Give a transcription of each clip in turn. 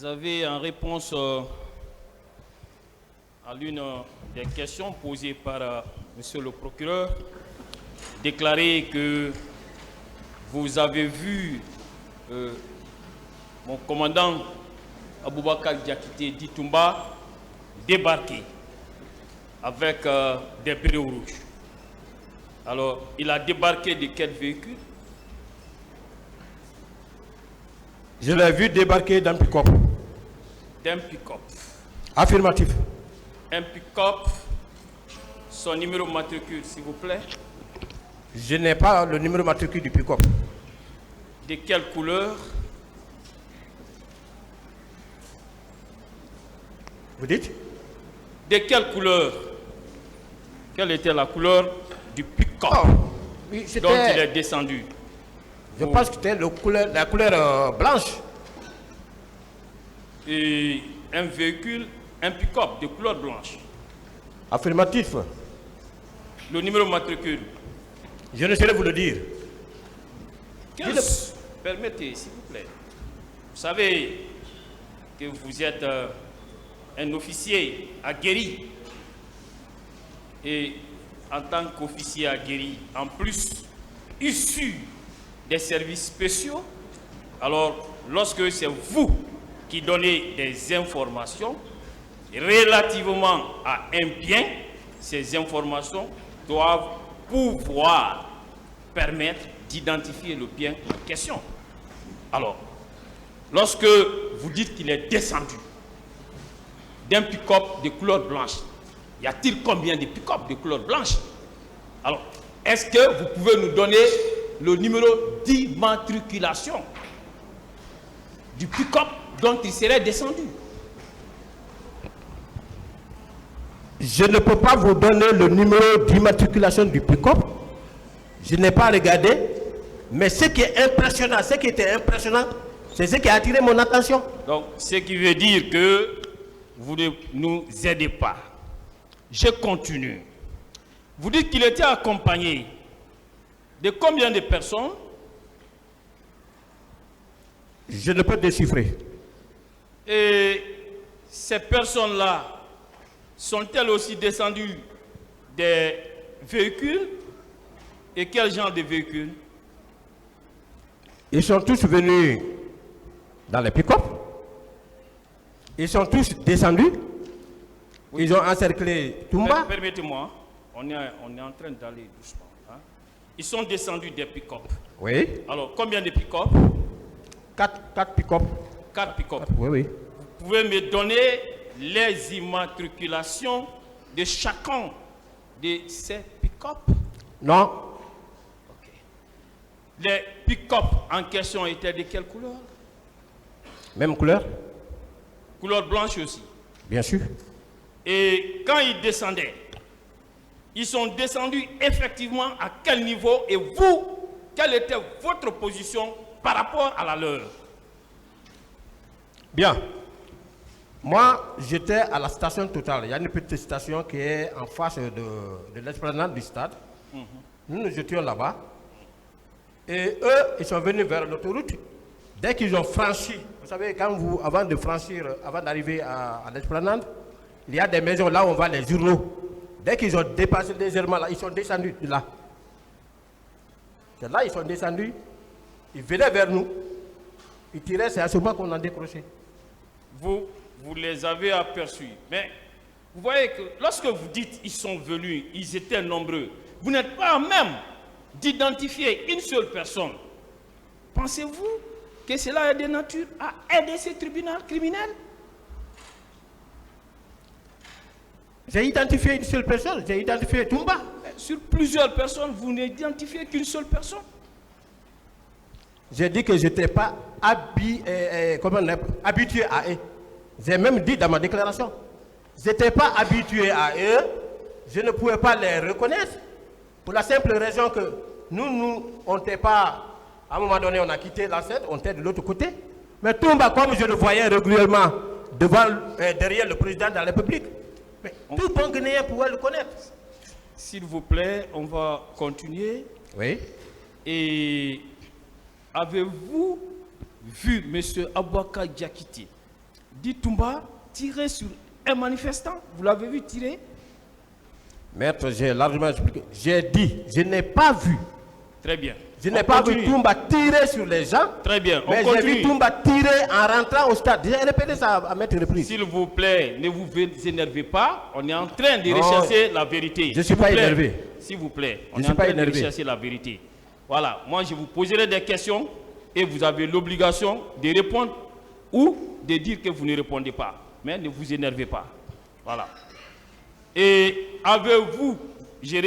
Vous avez en réponse à l'une des questions posées par monsieur le procureur déclaré que vous avez vu mon commandant Aboubakar Diakité Ditumba débarquer avec des bérets rouges. Alors, il a débarqué de quel véhicule? Je l'ai vu débarquer d'un pick-up. D'un pick-up. Affirmatif. Un pick-up, son numéro matricule, s'il vous plaît. Je n'ai pas le numéro matricule du pick-up. De quelle couleur? Vous dites? De quelle couleur? Quelle était la couleur du pick-up oui, dont il est descendu? Je pense que c'était la couleur blanche. Et un véhicule, un pick-up de couleur blanche. Affirmatif. Le numéro matricule? Je ne saurais vous le dire. Permettez, s'il vous plaît. Vous savez que vous êtes un officier aguerri. Et en tant qu'officier aguerri, en plus, issu des services spéciaux, alors lorsque c'est vous qui donnez des informations relativement à un bien, ces informations doivent pouvoir permettre d'identifier le bien en question. Alors, lorsque vous dites qu'il est descendu d'un pick-up de couleur blanche, y a-t-il combien de pick-up de couleur blanche? Alors, est-ce que vous pouvez nous donner le numéro d'immatriculation du pick-up dont il serait descendu? Je ne peux pas vous donner le numéro d'immatriculation du pick-up. Je n'ai pas regardé. Mais ce qui est impressionnant, ce qui était impressionnant, c'est ce qui a attiré mon attention. Donc, ce qui veut dire que vous ne nous aidez pas. Je continue. Vous dites qu'il était accompagné de combien de personnes? Je ne peux déchiffrer. Et ces personnes-là sont-elles aussi descendues des véhicules? Et quel genre de véhicules? Ils sont tous venus dans les pick-up. Ils sont tous descendus. Oui. Ils ont encerclé Toumba. Permettez-moi, on est en train d'aller doucement. Hein? Ils sont descendus des pick-up. Oui. Alors, combien de pick-up? 4 pick-up. 4 pick-up. Oui, oui. Vous pouvez me donner les immatriculations de chacun de ces pick-up? Non. Les pick-up en question étaient de quelle couleur? Même couleur. Couleur blanche aussi? Bien sûr. Et quand ils descendaient, ils sont descendus effectivement à quel niveau? Et vous, quelle était votre position par rapport à la leur? Bien. Moi, j'étais à la station Total. Il y a une petite station qui est en face de l'esplanade du stade. Nous nous étions là-bas. Et eux, ils sont venus vers l'autoroute. Dès qu'ils ont franchi, vous savez, avant d'arriver à l'esplanade, il y a des maisons là où on voit les journaux. Dès qu'ils ont dépassé légèrement là, ils sont descendus de là. C'est là ils sont descendus. Ils venaient vers nous. Ils tiraient, c'est à ce moment qu'on a décroché. Vous les avez aperçus. Mais vous voyez que lorsque vous dites ils sont venus, ils étaient nombreux, vous n'êtes pas même d'identifier une seule personne. Pensez-vous que cela est de nature à aider ces tribunaux criminels? J'ai identifié une seule personne, j'ai identifié Toumba. Sur plusieurs personnes, vous n'identifiez qu'une seule personne? J'ai dit que je n'étais pas habitué à eux. J'ai même dit dans ma déclaration, je n'étais pas habitué à eux, je ne pouvais pas les reconnaître. Pour la simple raison que nous, on n'était pas, à un moment donné, on a quitté la scène, on était de l'autre côté. Mais Toumba, comme je le voyais régulièrement derrière le président de la République, mais tout bon Guinéen pouvait le connaître. S'il vous plaît, on va continuer. Oui. Et avez-vous vu M. Aboubakar Diakité Ditumba tirer sur un manifestant. Vous l'avez vu tirer? Maître, j'ai largement expliqué. J'ai dit, je n'ai pas vu. Très bien. Je n'ai pas vu Toumba tirer sur les gens. Très bien. Mais j'ai vu Toumba tirer en rentrant au stade. J'ai répété ça à maintes reprises. S'il vous plaît, ne vous énervez pas. On est en train de rechercher la vérité. Je ne suis pas énervé. S'il vous plaît, on Je est en suis pas train de énervé. rechercher la vérité. Voilà. Moi, je vous poserai des questions et vous avez l'obligation de répondre ou de dire que vous ne répondez pas. Mais ne vous énervez pas. Voilà. Et avez-vous, je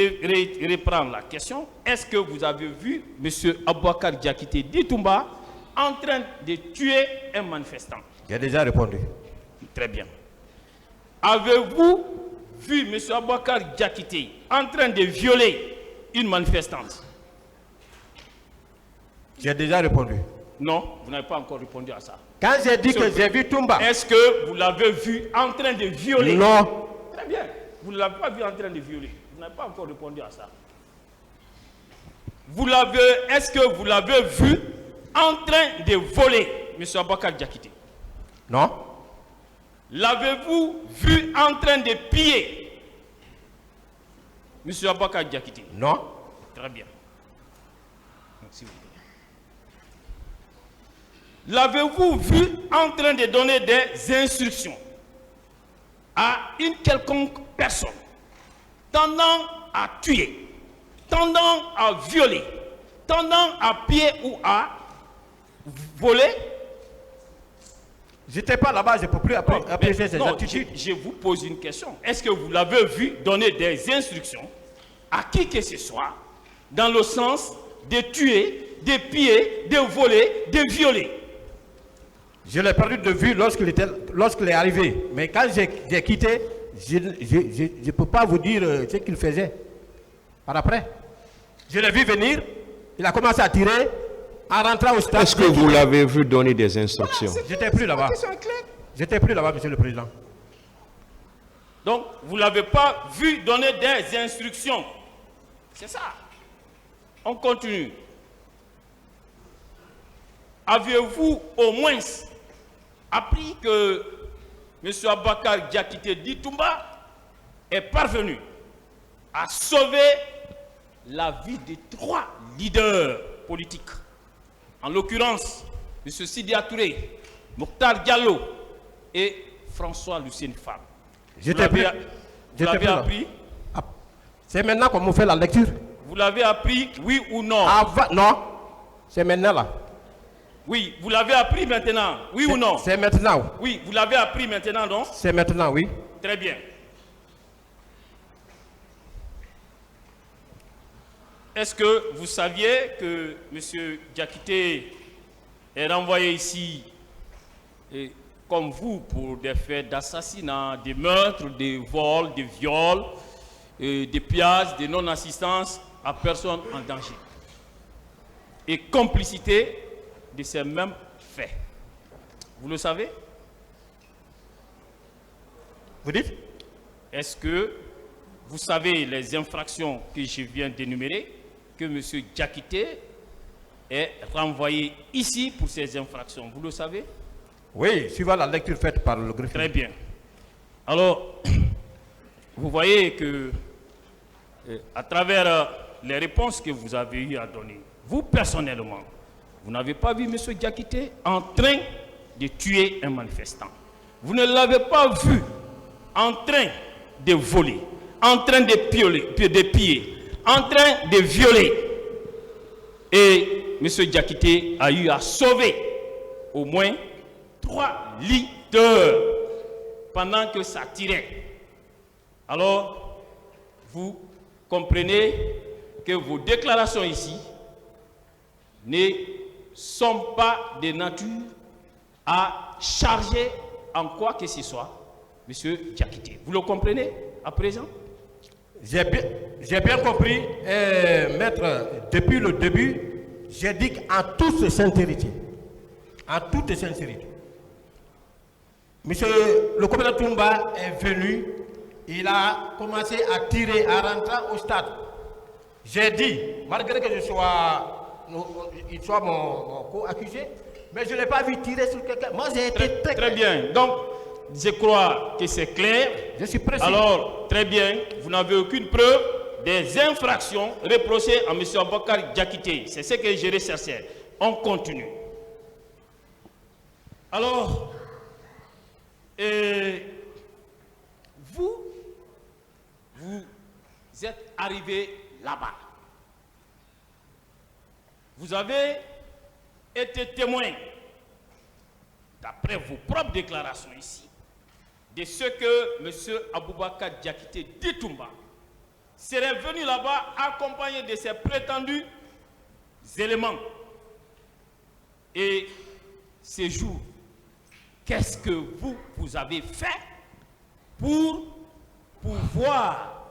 reprends la question, est-ce que vous avez vu M. Aboubakar Diakité Ditumba en train de tuer un manifestant? J'ai déjà répondu. Très bien. Avez-vous vu M. Aboubakar Diakité en train de violer une manifestante? J'ai déjà répondu. Non, vous n'avez pas encore répondu à ça. Quand j'ai dit que j'ai vu Toumba. Est-ce que vous l'avez vu en train de violer? Non. Très bien. Vous ne l'avez pas vu en train de violer. Vous n'avez pas encore répondu à ça. Est-ce que vous l'avez vu en train de voler, M. Aboubakar Diakité? Non. L'avez-vous vu en train de piller, M. Aboubakar Diakité? Non. Très bien. S'il vous plaît. L'avez-vous vu en train de donner des instructions à une quelconque personne tendant à tuer, tendant à violer, tendant à piller ou à voler? Je n'étais pas là-bas, je ne peux plus apprécier ces attitudes. Je vous pose une question. Est-ce que vous l'avez vu donner des instructions à qui que ce soit dans le sens de tuer, de piller, de voler, de violer? Je l'ai perdu de vue lorsqu'il est arrivé. Mais quand j'ai quitté, je ne peux pas vous dire ce qu'il faisait. Par après, je l'ai vu venir, il a commencé à tirer en rentrant au stade. Est-ce que vous l'avez vu donner des instructions? J'étais plus là-bas. J'étais plus là-bas, Monsieur le Président. Donc, vous ne l'avez pas vu donner des instructions. C'est ça. On continue. Avez-vous au moins appris que M. Aboubakar Diakité Ditumba est parvenu à sauver la vie de 3 leaders politiques? En l'occurrence, M. Sidya Touré, Mokhtar Diallo et François Lucien Favre. Vous l'avez appris? C'est maintenant qu'on me fait la lecture. Vous l'avez appris, oui ou non? Non, c'est maintenant là. Oui, vous l'avez appris maintenant, oui ou non? C'est maintenant. Oui, vous l'avez appris maintenant, non? C'est maintenant, oui. Très bien. Est-ce que vous saviez que M. Diakité est renvoyé ici comme vous pour des faits d'assassinat, de meurtres, de vols, de viols, de pillages, de non-assistance à personne en danger et complicité de ces mêmes faits? Vous le savez? Vous dites? Est-ce que vous savez les infractions que je viens d'énumérer, que M. Diakité est renvoyé ici pour ces infractions? Vous le savez? Oui, suivant la lecture faite par le greffier. Très bien. Alors, vous voyez que à travers les réponses que vous avez eu à donner, vous personnellement, vous n'avez pas vu M. Diakité en train de tuer un manifestant. Vous ne l'avez pas vu en train de voler, en train de piller, en train de violer. Et M. Diakité a eu à sauver au moins 3 leaders pendant que ça tirait. Alors, vous comprenez que vos déclarations ici ne sont pas de nature à charger en quoi que ce soit M. Diakité. Vous le comprenez à présent? J'ai bien compris, maître, depuis le début, j'ai dit qu'en toute sincérité, monsieur le commandant Toumba est venu, il a commencé à tirer, à rentrer au stade. J'ai dit, malgré que il soit mon co-accusé, Mais je ne l'ai pas vu tirer sur quelqu'un. Moi, j'ai été Très bien. Donc, je crois que c'est clair. Je suis précis. Alors, très bien. Vous n'avez aucune preuve des infractions reprochées à M. Aboubakar Diakité. C'est ce que je recherchais. On continue. Alors, vous êtes arrivé là-bas. Vous avez été témoin, d'après vos propres déclarations ici, de ce que M. Aboubakar Diakité Ditoumba serait venu là-bas accompagné de ses prétendus éléments. Et ces jours, qu'est-ce que vous avez fait pour pouvoir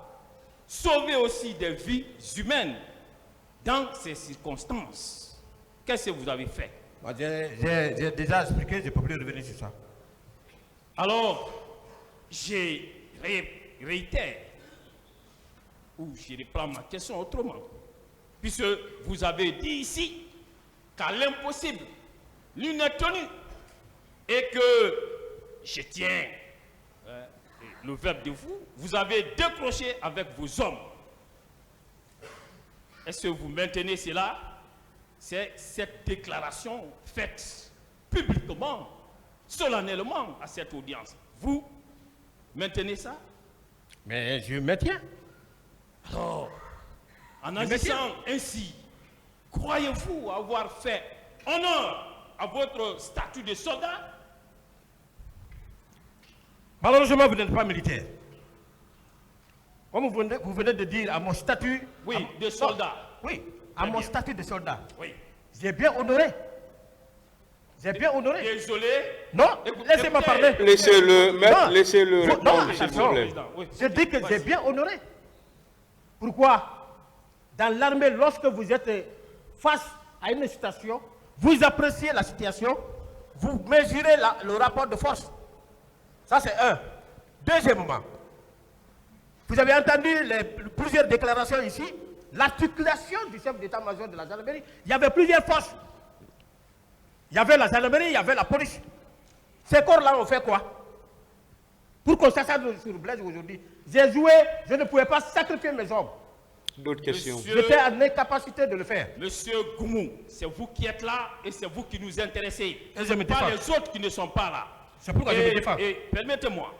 sauver aussi des vies humaines dans ces circonstances? Qu'est-ce que vous avez fait? J'ai déjà expliqué, je ne peux plus revenir sur ça. Alors, je réitère, ou je reprends ma question autrement, puisque vous avez dit ici qu'à l'impossible, l'une est tenue, et que je tiens le verbe de vous, vous avez décroché avec vos hommes. Est-ce que vous maintenez cela? C'est cette déclaration faite publiquement, solennellement à cette audience. Vous maintenez ça? Mais je maintiens. Alors, en agissant ainsi, croyez-vous avoir fait honneur à votre statut de soldat? Malheureusement, vous n'êtes pas militaire. Comme vous venez de dire à mon statut... Oui, de soldat. Oui, à mon statut de soldat. Oui. J'ai bien honoré. J'ai bien honoré. Désolé. Non, laissez-moi parler. Laissez-le, maître, Non. laissez-le Non, répondre, s'il attention. vous plaît. Oui. Je dis que j'ai bien honoré. Pourquoi? Dans l'armée, lorsque vous êtes face à une situation, vous appréciez la situation, vous mesurez le rapport de force. Ça, c'est un. Deuxièmement, vous avez entendu plusieurs déclarations ici, l'articulation du chef d'état-major de la gendarmerie. Il y avait plusieurs forces. Il y avait la gendarmerie, il y avait la police. Ces corps-là ont fait quoi? Pour qu'on s'assade sur Blaise aujourd'hui, j'ai joué, je ne pouvais pas sacrifier mes hommes. D'autres questions? J'étais en incapacité de le faire. Monsieur Goumou, c'est vous qui êtes là et c'est vous qui nous intéressez. Et je me Pas défends. les autres qui ne sont pas là. C'est pourquoi je me défends. Et permettez-moi,